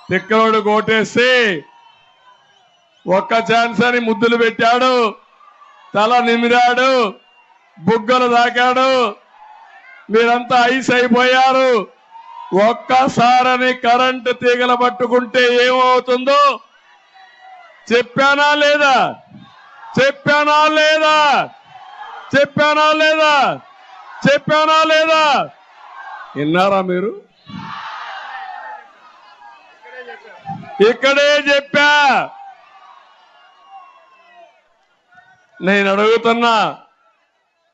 తిక్కలోడు కోటేసి ఒక్క ఛాన్స్ అని ముద్దులు పెట్టాడు, తల నిమిరాడు, బుగ్గలు దాకాడు. మీరంతా ఐస్ అయిపోయారు. ఒక్కసారని కరెంటు తీగలు పట్టుకుంటే ఏమవుతుందో చెప్పానా లేదా? చెప్పానా లేదా? చెప్పానా లేదా? చెప్పానా లేదా? విన్నారా మీరు? ఇక్కడే చెప్పా. నేను అడుగుతున్నా,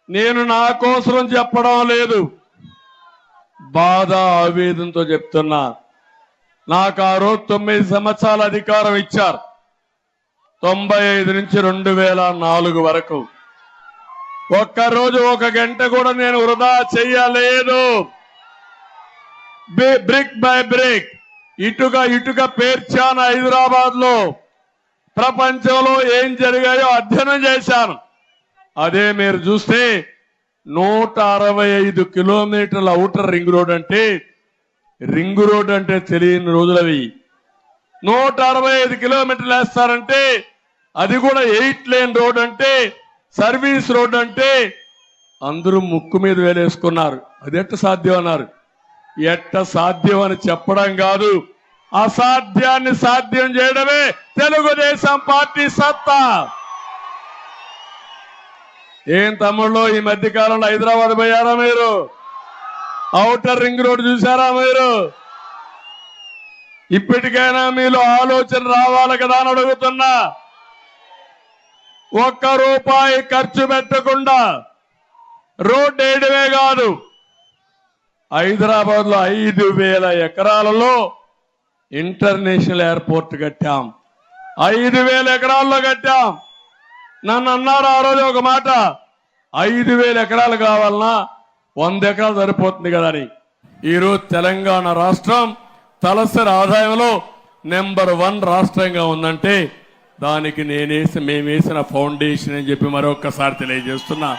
నేను నా కోసం చెప్పడం లేదు, బాధ ఆవేదనతో చెప్తున్నా. నాకు ఆ రోజు 9 సంవత్సరాల అధికారం ఇచ్చారు, 95 నుంచి 2004 వరకు. ఒక్కరోజు 1 గంట కూడా నేను వృధా చెయ్యలేదు. బ్రిక్ బై బ్రిక్, ఇటుక పేర్చాను. హైదరాబాద్ లో ప్రపంచంలో ఏం జరిగాయో అధ్యయనం చేశాను. అదే మీరు చూస్తే 165 కిలోమీటర్ల ఔటర్ రింగ్ రోడ్ అంటే తెలియని రోజులవి. 165 కిలోమీటర్లు వేస్తారంటే అది కూడా 8 లేన్ రోడ్ అంటే, సర్వీస్ రోడ్ అంటే అందరూ ముక్కు మీద వేలేసుకున్నారు. అది ఎట్ట సాధ్యం అన్నారు. ఎట్ట సాధ్యం అని చెప్పడం కాదు, అసాధ్యాన్ని సాధ్యం చేయడమే తెలుగుదేశం పార్టీ సత్తా. ఏం తమ్ముళ్ళు, ఈ మధ్య కాలంలో హైదరాబాద్ పోయారా మీరు? ఔటర్ రింగ్ రోడ్ చూసారా మీరు? ఇప్పటికైనా మీలో ఆలోచన రావాలి కదా అని అడుగుతున్నా. ₹1 ఖర్చు పెట్టకుండా రోడ్డు వేయడమే కాదు, హైదరాబాద్ లో 5,000 ఎకరాలలో ఇంటర్నేషనల్ ఎయిర్పోర్ట్ కట్టాం. 5,000 ఎకరాల్లో కట్టాం. నన్ను అన్నారు ఆ రోజు ఒక మాట, 5,000 ఎకరాలు కావాలన్నా 100 ఎకరాలు సరిపోతుంది కదా అని. ఈరోజు తెలంగాణ రాష్ట్రం తలసరి ఆదాయంలో నెంబర్ 1 రాష్ట్రంగా ఉందంటే దానికి మేము వేసిన ఫౌండేషన్ అని చెప్పి మరొక్కసారి తెలియజేస్తున్నా.